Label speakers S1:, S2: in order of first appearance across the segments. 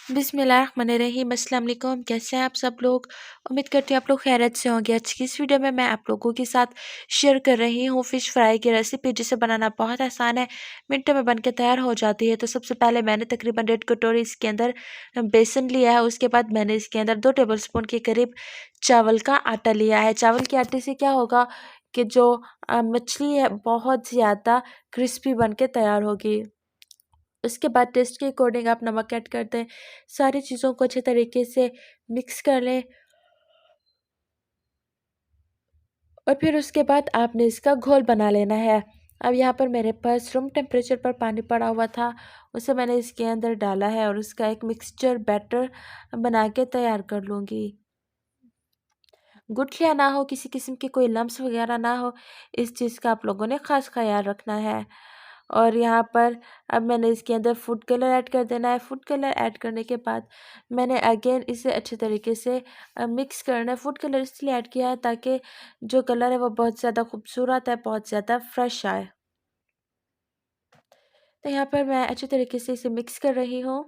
S1: बिस्मिल्लाहिर्रहमानिर्रहीम। अस्सलाम वालेकुम। कैसे हैं आप सब लोग? उम्मीद करती हूँ आप लोग खैरियत से होंगे। आज की इस वीडियो में मैं आप लोगों के साथ शेयर कर रही हूँ फ़िश फ्राई की रेसिपी, जिसे बनाना बहुत आसान है, मिनटों में बन के तैयार हो जाती है। तो सबसे पहले मैंने तकरीबन 1.5 कटोरी इसके अंदर बेसन लिया है। उसके बाद मैंने इसके अंदर 2 टेबलस्पून के करीब चावल का आटा लिया है। चावल के आटे से क्या होगा कि जो मछली है बहुत ज़्यादा क्रिस्पी बन के तैयार होगी। उसके बाद टेस्ट के अकॉर्डिंग आप नमक ऐड कर दें। सारी चीज़ों को अच्छे तरीके से मिक्स कर लें और फिर उसके बाद आपने इसका घोल बना लेना है। अब यहाँ पर मेरे पास रूम टेम्परेचर पर पानी पड़ा हुआ था, उसे मैंने इसके अंदर डाला है और उसका एक मिक्सचर बैटर बना के तैयार कर लूँगी। गुठलियाँ ना हो, किसी किस्म के कोई लम्स वगैरह ना हो, इस चीज़ का आप लोगों ने ख़ास ख़याल रखना है। और यहाँ पर अब मैंने इसके अंदर फूड कलर ऐड कर देना है। फूड कलर ऐड करने के बाद मैंने अगेन इसे अच्छे तरीके से मिक्स करना है। फूड कलर इसलिए ऐड किया है ताकि जो कलर है वो बहुत ज़्यादा खूबसूरत है, बहुत ज़्यादा फ्रेश आए। तो यहाँ पर मैं अच्छे तरीके से इसे मिक्स कर रही हूँ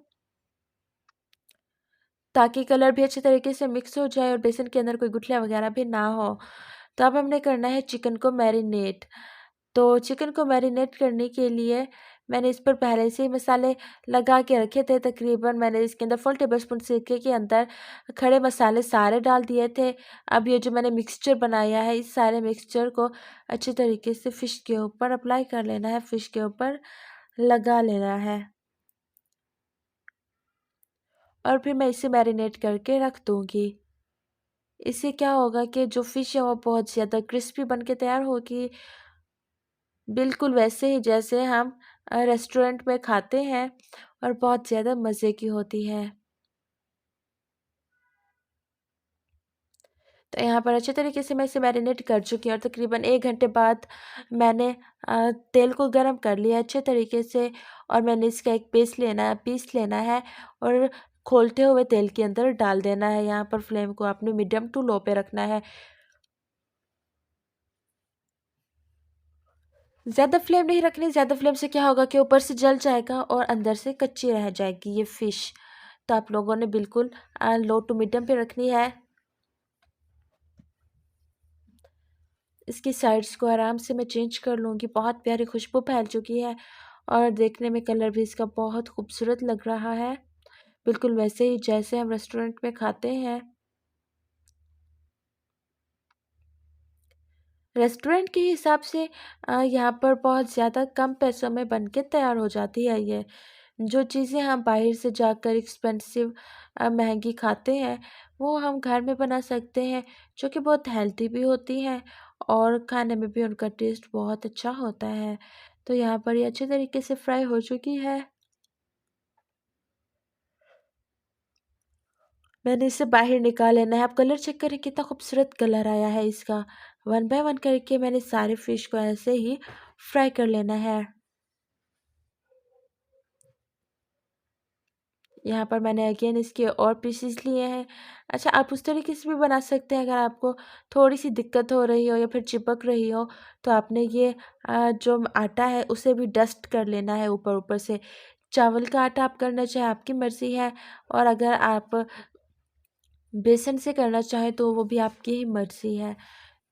S1: ताकि कलर भी अच्छे तरीके से मिक्स हो जाए और बेसन के अंदर कोई गुठलियाँ वगैरह भी ना हो। तो अब हमने करना है चिकन को मैरिनेट। तो चिकन को मैरिनेट करने के लिए मैंने इस पर पहले से ही मसाले लगा के रखे थे। तकरीबन मैंने इसके अंदर फुल टेबलस्पून सिरके के अंदर खड़े मसाले सारे डाल दिए थे। अब ये जो मैंने मिक्सचर बनाया है, इस सारे मिक्सचर को अच्छे तरीके से फ़िश के ऊपर अप्लाई कर लेना है, फ़िश के ऊपर लगा लेना है और फिर मैं इसे मैरिनेट करके रख दूँगी। इससे क्या होगा कि जो फ़िश है वो बहुत ज़्यादा क्रिस्पी बन के तैयार होगी, बिल्कुल वैसे ही जैसे हम रेस्टोरेंट में खाते हैं और बहुत ज़्यादा मज़े की होती है। तो यहाँ पर अच्छे तरीके से मैं इसे मैरिनेट कर चुकी हूँ और तकरीबन 1 घंटे बाद मैंने तेल को गरम कर लिया अच्छे तरीके से और मैंने इसका एक पीस लेना है और खोलते हुए तेल के अंदर डाल देना है। यहाँ पर फ्लेम को आपने मीडियम टू लो पे रखना है। ज़्यादा फ्लेम नहीं रखनी, ज़्यादा फ्लेम से क्या होगा कि ऊपर से जल जाएगा और अंदर से कच्ची रह जाएगी ये फ़िश। तो आप लोगों ने बिल्कुल लो टू मीडियम पे रखनी है। इसकी साइड्स को आराम से मैं चेंज कर लूँगी। बहुत प्यारी खुशबू फैल चुकी है और देखने में कलर भी इसका बहुत खूबसूरत लग रहा है, बिल्कुल वैसे ही जैसे हम रेस्टोरेंट में खाते हैं। रेस्टोरेंट के हिसाब से यहाँ पर बहुत ज़्यादा कम पैसों में बन के तैयार हो जाती है ये। जो चीज़ें हम बाहर से जाकर एक्सपेंसिव महँगी खाते हैं, वो हम घर में बना सकते हैं, जो कि बहुत हेल्दी भी होती हैं और खाने में भी उनका टेस्ट बहुत अच्छा होता है। तो यहाँ पर ये अच्छे तरीके से फ्राई हो चुकी है। मैंने इसे बाहर निकाल लेना है। आप कलर चेक करें कितना खूबसूरत कलर आया है इसका। वन बाय वन करके मैंने सारे फिश को ऐसे ही फ्राई कर लेना है। यहाँ पर मैंने अगेन इसके और पीसेस लिए हैं। अच्छा, आप उस तरीके से भी बना सकते हैं। अगर आपको थोड़ी-सी दिक्कत हो रही हो या फिर चिपक रही हो, तो आपने ये जो आटा है उसे भी डस्ट कर लेना है ऊपर-ऊपर से। चावल का आटा आप करना चाहें आपकी मर्ज़ी है और अगर आप बेसन से करना चाहें तो वो भी आपकी ही मर्ज़ी है।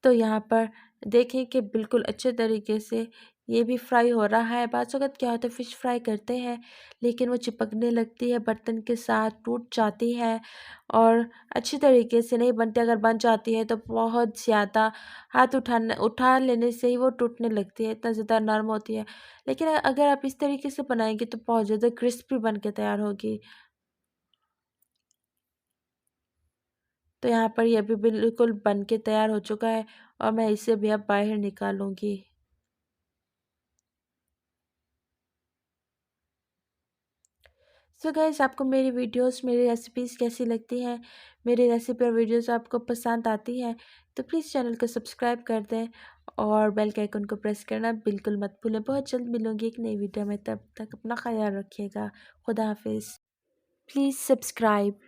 S1: तो यहाँ पर देखें कि बिल्कुल अच्छे तरीके से ये भी फ्राई हो रहा है। बाज़ वक़्त क्या होता है फ़िश फ्राई करते हैं लेकिन वो चिपकने लगती है बर्तन के साथ, टूट जाती है और अच्छी तरीके से नहीं बनती। अगर बन जाती है तो बहुत ज़्यादा हाथ उठा लेने से ही वो टूटने लगती है, इतना ज़्यादा नरम होती है। लेकिन अगर आप इस तरीके से बनाएँगे तो बहुत ज़्यादा क्रिस्पी बन के तैयार होगी। तो यहाँ पर ये भी बिल्कुल बन के तैयार हो चुका है और मैं इसे भी अब बाहर निकालूँगी। सो गाइस, आपको मेरी वीडियोस, मेरी रेसिपीज़ कैसी लगती हैं? मेरी रेसिपी और वीडियोस आपको पसंद आती हैं तो प्लीज़ चैनल को सब्सक्राइब कर दें और बेल के आइकन को प्रेस करना बिल्कुल मत भूलें। बहुत जल्द मिलूँगी एक नई वीडियो में, तब तक अपना ख़याल रखिएगा। खुदा हाफिज़। Please subscribe.